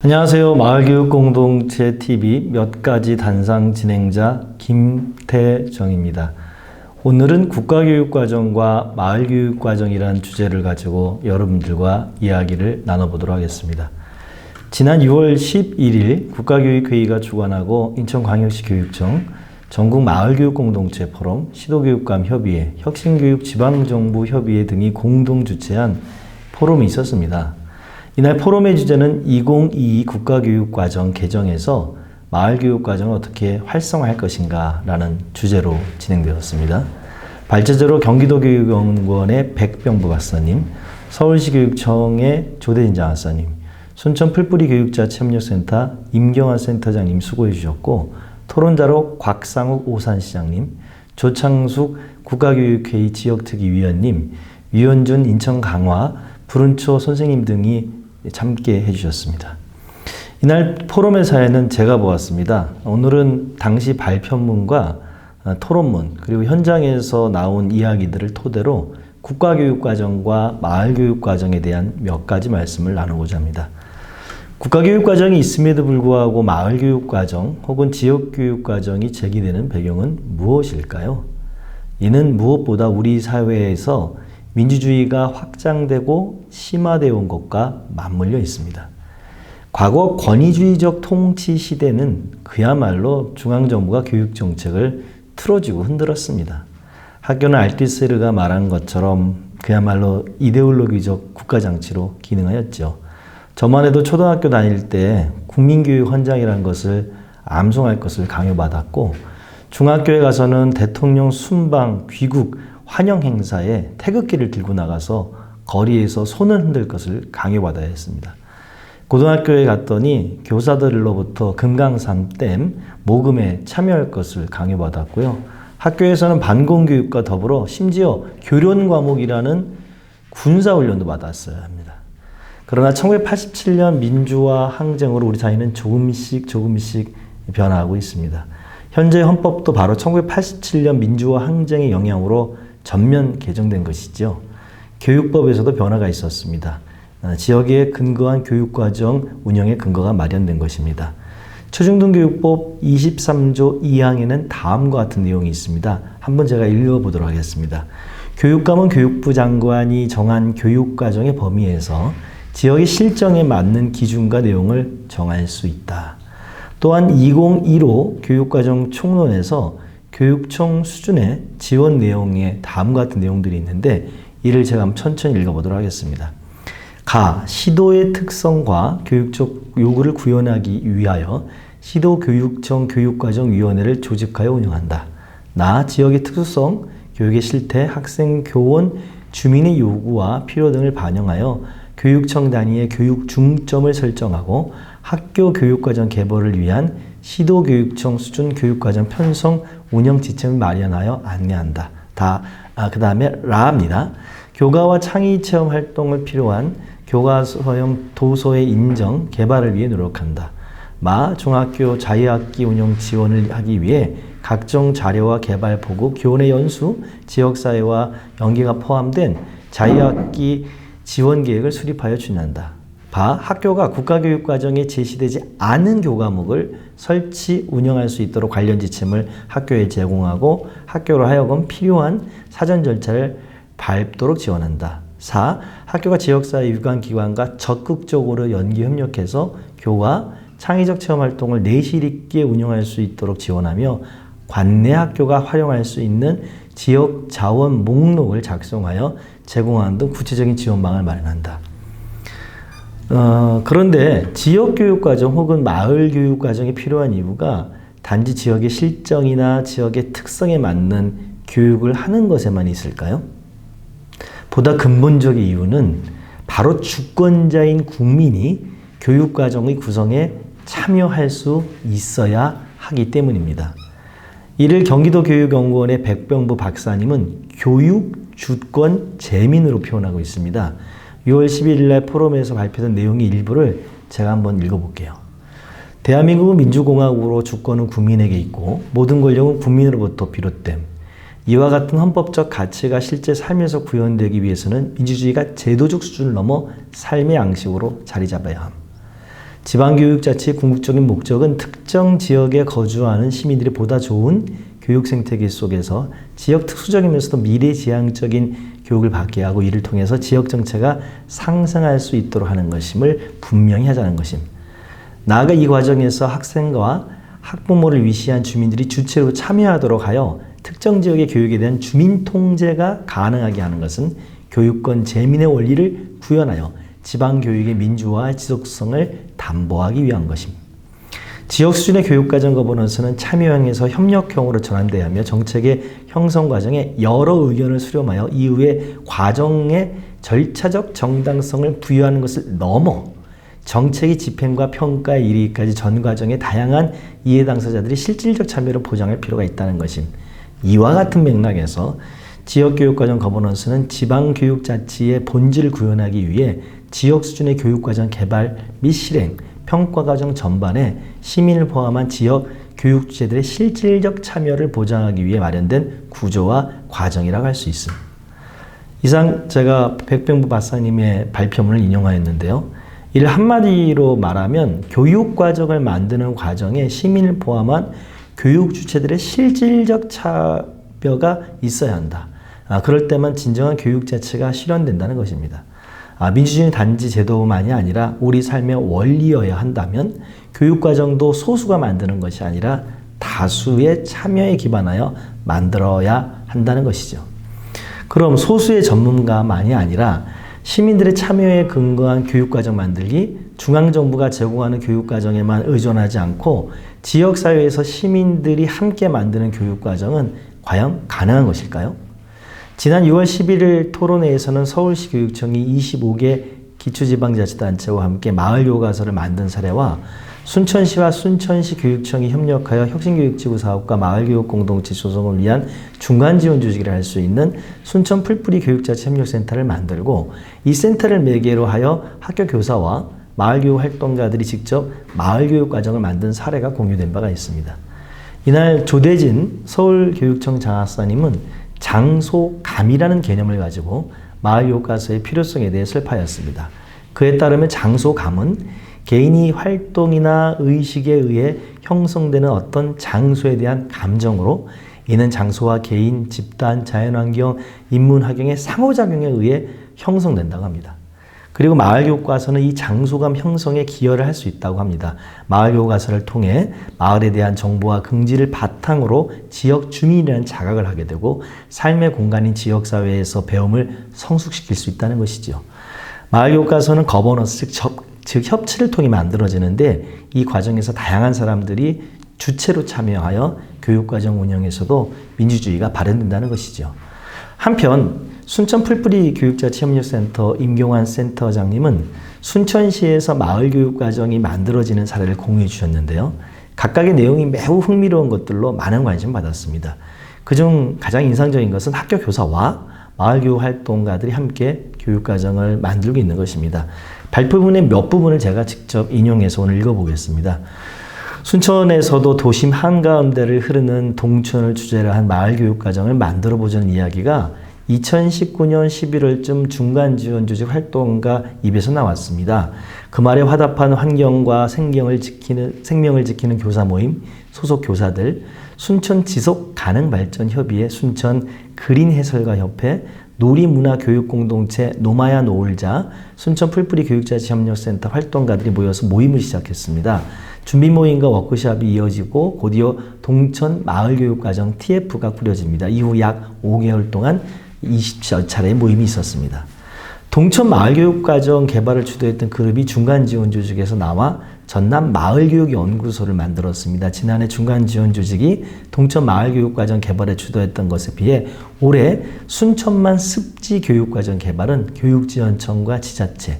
안녕하세요. 마을교육공동체 TV 몇 가지 단상 진행자 김태정입니다. 오늘은 국가교육과정과 마을교육과정이라는 주제를 가지고 여러분들과 이야기를 나눠보도록 하겠습니다. 지난 6월 11일 국가교육회의가 주관하고 인천광역시 교육청, 전국 마을교육공동체 포럼, 시도교육감 협의회, 혁신교육 지방정부 협의회 등이 공동 주최한 포럼이 있었습니다. 이날 포럼의 주제는 2022 국가교육과정 개정에서 마을교육과정을 어떻게 활성화할 것인가 라는 주제로 진행되었습니다. 발제자로 경기도교육연구원의 백병부 박사님, 서울시교육청의 조대진 장학사님, 순천 풀뿌리 교육자 협력센터 임경환 센터장님 수고해 주셨고, 토론자로 곽상욱 오산시장님, 조창숙 국가교육회의 지역특위위원님, 위원준 인천강화 부른초 선생님 등이 함께 해주셨습니다. 이날 포럼의 사회는 제가 보았습니다. 오늘은 당시 발표문과 토론문 그리고 현장에서 나온 이야기들을 토대로 국가교육과정과 마을교육과정에 대한 몇 가지 말씀을 나누고자 합니다. 국가교육과정이 있음에도 불구하고 마을교육과정 혹은 지역교육과정이 제기되는 배경은 무엇일까요? 이는 무엇보다 우리 사회에서 민주주의가 확장되고 심화되어 온 것과 맞물려 있습니다. 과거 권위주의적 통치 시대는 그야말로 중앙정부가 교육정책을 틀어쥐고 흔들었습니다. 학교는 알티세르가 말한 것처럼 그야말로 이데올로기적 국가장치로 기능하였죠. 저만 해도 초등학교 다닐 때 국민교육 헌장이라는 것을 암송할 것을 강요받았고, 중학교에 가서는 대통령 순방, 귀국, 환영 행사에 태극기를 들고 나가서 거리에서 손을 흔들 것을 강요받아야 했습니다. 고등학교에 갔더니 교사들로부터 금강산 댐 모금에 참여할 것을 강요받았고요. 학교에서는 반공교육과 더불어 심지어 교련 과목이라는 군사훈련도 받았어야 합니다. 그러나 1987년 민주화 항쟁으로 우리 사회는 조금씩 변화하고 있습니다. 현재 헌법도 바로 1987년 민주화 항쟁의 영향으로 전면 개정된 것이죠. 교육법에서도 변화가 있었습니다. 지역에 근거한 교육과정 운영의 근거가 마련된 것입니다. 초중등교육법 23조 2항에는 다음과 같은 내용이 있습니다. 한번 제가 읽어보도록 하겠습니다. 교육감은 교육부 장관이 정한 교육과정의 범위에서 지역의 실정에 맞는 기준과 내용을 정할 수 있다. 또한 2015 교육과정 총론에서 교육청 수준의 지원 내용에 다음과 같은 내용들이 있는데, 이를 제가 한번 천천히 읽어보도록 하겠습니다. 가. 시도의 특성과 교육적 요구를 구현하기 위하여 시도교육청 교육과정위원회를 조직하여 운영한다. 나. 지역의 특수성, 교육의 실태, 학생, 교원, 주민의 요구와 필요 등을 반영하여 교육청 단위의 교육 중점을 설정하고 학교 교육과정 개발을 위한 시도교육청 수준 교육과정 편성 운영 지침을 마련하여 안내한다. 그 다음에 라입니다. 교과와 창의 체험 활동을 필요한 교과서형 도서의 인정, 개발을 위해 노력한다. 중학교 자유학기 운영 지원을 하기 위해 각종 자료와 개발 보고, 교내 연수, 지역사회와 연계가 포함된 자유학기 지원 계획을 수립하여 추진한다. 학교가 국가교육과정에 제시되지 않은 교과목을 설치, 운영할 수 있도록 관련 지침을 학교에 제공하고 학교로 하여금 필요한 사전 절차를 밟도록 지원한다. 4. 학교가 지역사회 유관기관과 적극적으로 연계 협력해서 교과, 창의적 체험활동을 내실 있게 운영할 수 있도록 지원하며 관내 학교가 활용할 수 있는 지역 자원 목록을 작성하여 제공하는 등 구체적인 지원망을 마련한다. 그런데 지역교육과정 혹은 마을교육과정이 필요한 이유가 단지 지역의 실정이나 지역의 특성에 맞는 교육을 하는 것에만 있을까요? 보다 근본적인 이유는 바로 주권자인 국민이 교육과정의 구성에 참여할 수 있어야 하기 때문입니다. 이를 경기도교육연구원의 백병부 박사님은 교육주권 재민으로 표현하고 있습니다. 6월 11일 날 포럼에서 발표된 내용의 일부를 제가 한번 읽어볼게요. 대한민국은 민주공화국으로 주권은 국민에게 있고 모든 권력은 국민으로부터 비롯됨. 이와 같은 헌법적 가치가 실제 삶에서 구현되기 위해서는 민주주의가 제도적 수준을 넘어 삶의 양식으로 자리 잡아야 함. 지방교육자치의 궁극적인 목적은 특정 지역에 거주하는 시민들이 보다 좋은 교육 생태계 속에서 지역 특수적이면서도 미래지향적인 교육을 받게 하고 이를 통해서 지역 정체가 상승할 수 있도록 하는 것임을 분명히 하자는 것임. 나아가 이 과정에서 학생과 학부모를 위시한 주민들이 주체로 참여하도록 하여 특정 지역의 교육에 대한 주민 통제가 가능하게 하는 것은 교육권 재민의 원리를 구현하여 지방교육의 민주화 지속성을 담보하기 위한 것입니다. 지역 수준의 교육과정 거버넌스는 참여형에서 협력형으로 전환되어야 하며 정책의 형성 과정에 여러 의견을 수렴하여 이후에 과정의 절차적 정당성을 부여하는 것을 넘어 정책의 집행과 평가에 이르기까지 전 과정의 다양한 이해 당사자들이 실질적 참여를 보장할 필요가 있다는 것임. 이와 같은 맥락에서 지역교육과정 거버넌스는 지방교육자치의 본질을 구현하기 위해 지역 수준의 교육과정 개발 및 실행, 평가과정 전반에 시민을 포함한 지역 교육 주체들의 실질적 참여를 보장하기 위해 마련된 구조와 과정이라고 할 수 있습니다. 이상 제가 백병부 박사님의 발표문을 인용하였는데요. 이를 한마디로 말하면 교육과정을 만드는 과정에 시민을 포함한 교육 주체들의 실질적 참여가 있어야 한다. 그럴 때만 진정한 교육 자체가 실현된다는 것입니다. 민주주의는 단지 제도만이 아니라 우리 삶의 원리여야 한다면 교육과정도 소수가 만드는 것이 아니라 다수의 참여에 기반하여 만들어야 한다는 것이죠. 그럼 소수의 전문가만이 아니라 시민들의 참여에 근거한 교육과정 만들기, 중앙정부가 제공하는 교육과정에만 의존하지 않고 지역사회에서 시민들이 함께 만드는 교육과정은 과연 가능한 것일까요? 지난 6월 11일 토론회에서는 서울시 교육청이 25개 기초지방자치단체와 함께 마을교과서를 만든 사례와 순천시와 순천시 교육청이 협력하여 혁신교육지구 사업과 마을교육공동체 조성을 위한 중간지원 조직을 할 수 있는 순천 풀뿌리 교육자치협력센터를 만들고 이 센터를 매개로 하여 학교 교사와 마을교육 활동가들이 직접 마을교육 과정을 만든 사례가 공유된 바가 있습니다. 이날 조대진 서울교육청 장학사님은 장소감이라는 개념을 가지고 마을교과서의 필요성에 대해 설파하였습니다. 그에 따르면 장소감은 개인이 활동이나 의식에 의해 형성되는 어떤 장소에 대한 감정으로 이는 장소와 개인, 집단, 자연환경, 인문화경의 상호작용에 의해 형성된다고 합니다. 그리고 마을교과서는 이 장소감 형성에 기여를 할 수 있다고 합니다. 마을교과서를 통해 마을에 대한 정보와 긍지를 바탕으로 지역 주민이라는 자각을 하게 되고 삶의 공간인 지역사회에서 배움을 성숙시킬 수 있다는 것이죠. 마을교과서는 거버넌스, 즉 협치를 통해 만들어지는데 이 과정에서 다양한 사람들이 주체로 참여하여 교육과정 운영에서도 민주주의가 발현된다는 것이죠. 한편 순천 풀뿌리 교육자치협력센터 임경환 센터장님은 순천시에서 마을교육과정이 만들어지는 사례를 공유해 주셨는데요. 각각의 내용이 매우 흥미로운 것들로 많은 관심을 받았습니다. 그중 가장 인상적인 것은 학교 교사와 마을교육 활동가들이 함께 교육과정을 만들고 있는 것입니다. 발표문의 몇 부분을 제가 직접 인용해서 오늘 읽어보겠습니다. 순천에서도 도심 한가운데를 흐르는 동천을 주제로 한 마을교육과정을 만들어보자는 이야기가 2019년 11월쯤 중간지원조직 활동가 입에서 나왔습니다. 그 말에 화답한 환경과 생명을 지키는 교사 모임, 소속 교사들, 순천 지속가능발전협의회, 순천 그린해설가협회, 놀이문화교육공동체 노마야 노을자, 순천 풀뿌리 교육자치협력센터 활동가들이 모여서 모임을 시작했습니다. 준비 모임과 워크숍이 이어지고 곧이어 동천 마을교육과정 TF가 꾸려집니다. 이후 약 5개월 동안 20여 차례의 모임이 있었습니다. 동천 마을교육과정 개발을 주도했던 그룹이 중간지원조직에서 나와 전남 마을교육연구소를 만들었습니다. 지난해 중간지원조직이 동천 마을교육과정 개발에 주도했던 것에 비해 올해 순천만 습지교육과정 개발은 교육지원청과 지자체,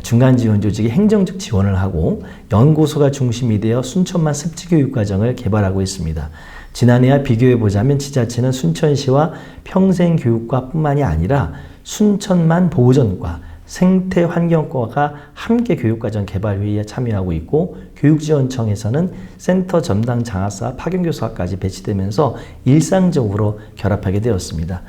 중간지원조직이 행정적 지원을 하고 연구소가 중심이 되어 순천만 습지교육과정을 개발하고 있습니다. 지난해와 비교해보자면 지자체는 순천시와 평생교육과 뿐만이 아니라 순천만 보전과 생태환경과가 함께 교육과정 개발회의에 참여하고 있고 교육지원청에서는 센터 전담 장학사 파견교사까지 배치되면서 일상적으로 결합하게 되었습니다.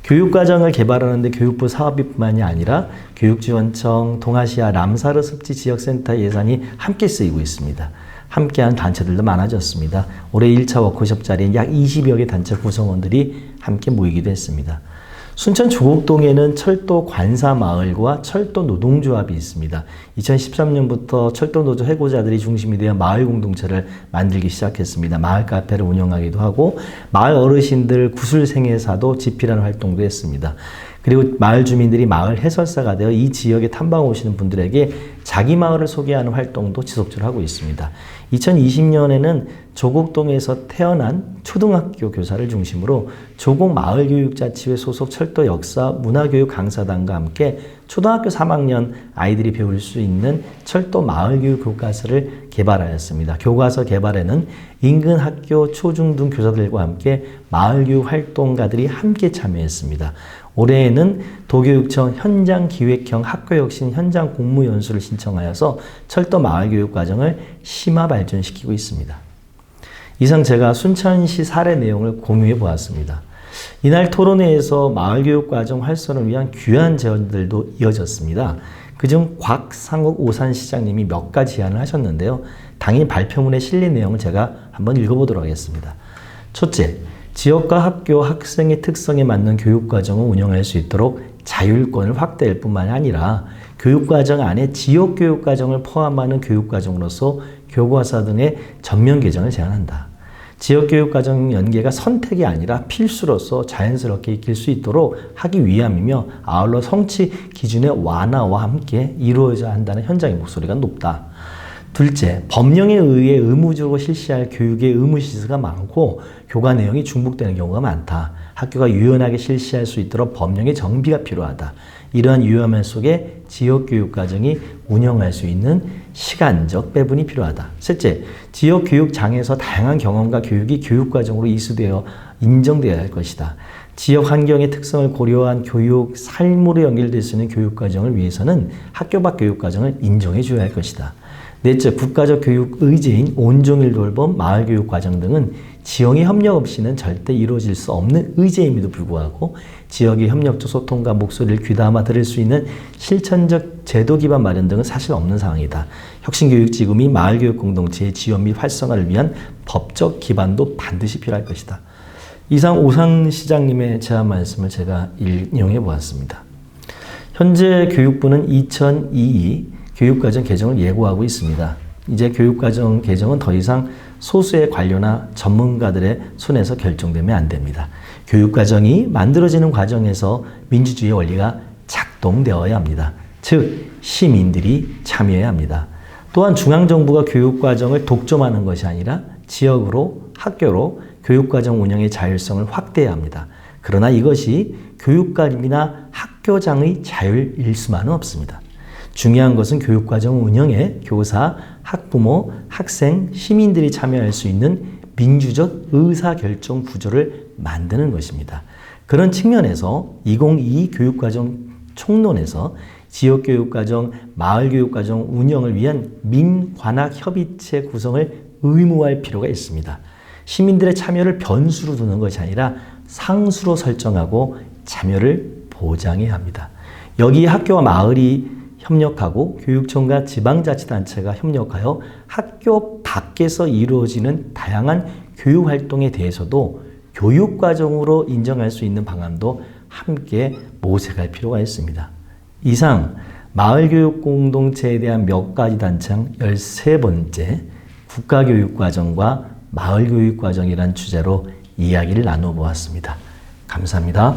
교육과정을 개발하는데 교육부 사업비뿐만이 아니라 교육지원청, 동아시아 람사르 습지 지역센터 예산이 함께 쓰이고 있습니다. 함께한 단체들도 많아졌습니다. 올해 1차 워크숍 자리에 약 20여 개 단체 구성원들이 함께 모이기도 했습니다. 순천 조곡동에는 철도 관사마을과 철도 노동조합이 있습니다. 2013년부터 철도 노조 해고자들이 중심이 되어 마을 공동체를 만들기 시작했습니다. 마을 카페를 운영하기도 하고 마을 어르신들 구슬생애사도 집필하는 활동도 했습니다. 그리고 마을 주민들이 마을 해설사가 되어 이 지역에 탐방 오시는 분들에게 자기 마을을 소개하는 활동도 지속적으로 하고 있습니다. 2020년에는 조곡동에서 태어난 초등학교 교사를 중심으로 조곡마을교육자치회 소속 철도 역사 문화교육 강사단과 함께 초등학교 3학년 아이들이 배울 수 있는 철도 마을교육 교과서를 개발하였습니다. 교과서 개발에는 인근 학교 초중등 교사들과 함께 마을교육 활동가들이 함께 참여했습니다. 올해에는 도교육청 현장기획형 학교혁신 현장 공모연수를 신청하여서 철도 마을교육 과정을 심화 발전시키고 있습니다. 이상 제가 순천시 사례 내용을 공유해 보았습니다. 이날 토론회에서 마을교육과정 활성을 위한 귀한 제안들도 이어졌습니다. 그중 곽상욱 오산시장님이 몇 가지 제안을 하셨는데요. 당일 발표문에 실린 내용을 제가 한번 읽어보도록 하겠습니다. 첫째, 지역과 학교, 학생의 특성에 맞는 교육과정을 운영할 수 있도록 자율권을 확대할 뿐만 아니라 교육과정 안에 지역교육과정을 포함하는 교육과정으로서 교과서 등의 전면 개정을 제안한다. 지역교육과정 연계가 선택이 아니라 필수로서 자연스럽게 익힐 수 있도록 하기 위함이며 아울러 성취 기준의 완화와 함께 이루어져야 한다는 현장의 목소리가 높다. 둘째, 법령에 의해 의무적으로 실시할 교육의 의무 시스가 많고 교과 내용이 중복되는 경우가 많다. 학교가 유연하게 실시할 수 있도록 법령의 정비가 필요하다. 이러한 위험함 속에 지역교육과정이 운영할 수 있는 시간적 배분이 필요하다. 셋째, 지역교육장에서 다양한 경험과 교육이 교육과정으로 이수되어 인정되어야 할 것이다. 지역 환경의 특성을 고려한 교육, 삶으로 연결될 수 있는 교육과정을 위해서는 학교 밖 교육과정을 인정해 줘야 할 것이다. 넷째, 국가적 교육 의제인 온종일 돌봄, 마을교육과정 등은 지역의 협력 없이는 절대 이루어질 수 없는 의제임에도 불구하고 지역의 협력적 소통과 목소리를 귀담아 들을 수 있는 실천적 제도 기반 마련 등은 사실 없는 상황이다. 혁신교육지구 및 마을교육 공동체의 지원 및 활성화를 위한 법적 기반도 반드시 필요할 것이다. 이상 오상 시장님의 제안 말씀을 제가 인용해 보았습니다. 현재 교육부는 2022 교육과정 개정을 예고하고 있습니다. 이제 교육과정 개정은 더 이상 소수의 관료나 전문가들의 손에서 결정되면 안 됩니다. 교육과정이 만들어지는 과정에서 민주주의 원리가 작동되어야 합니다. 즉, 시민들이 참여해야 합니다. 또한 중앙정부가 교육과정을 독점하는 것이 아니라 지역으로, 학교로 교육과정 운영의 자율성을 확대해야 합니다. 그러나 이것이 교육감이나 학교장의 자율일 수만은 없습니다. 중요한 것은 교육과정 운영에 교사, 학부모, 학생, 시민들이 참여할 수 있는 민주적 의사결정 구조를 만드는 것입니다. 그런 측면에서 2022 교육과정 총론에서 지역교육과정, 마을교육과정 운영을 위한 민관학협의체 구성을 의무화할 필요가 있습니다. 시민들의 참여를 변수로 두는 것이 아니라 상수로 설정하고 참여를 보장해야 합니다. 여기에 학교와 마을이 협력하고 교육청과 지방자치단체가 협력하여 학교 밖에서 이루어지는 다양한 교육활동에 대해서도 교육과정으로 인정할 수 있는 방안도 함께 모색할 필요가 있습니다. 이상 마을교육공동체에 대한 몇 가지 단청 13번째 국가교육과정과 마을교육과정이란 주제로 이야기를 나눠보았습니다. 감사합니다.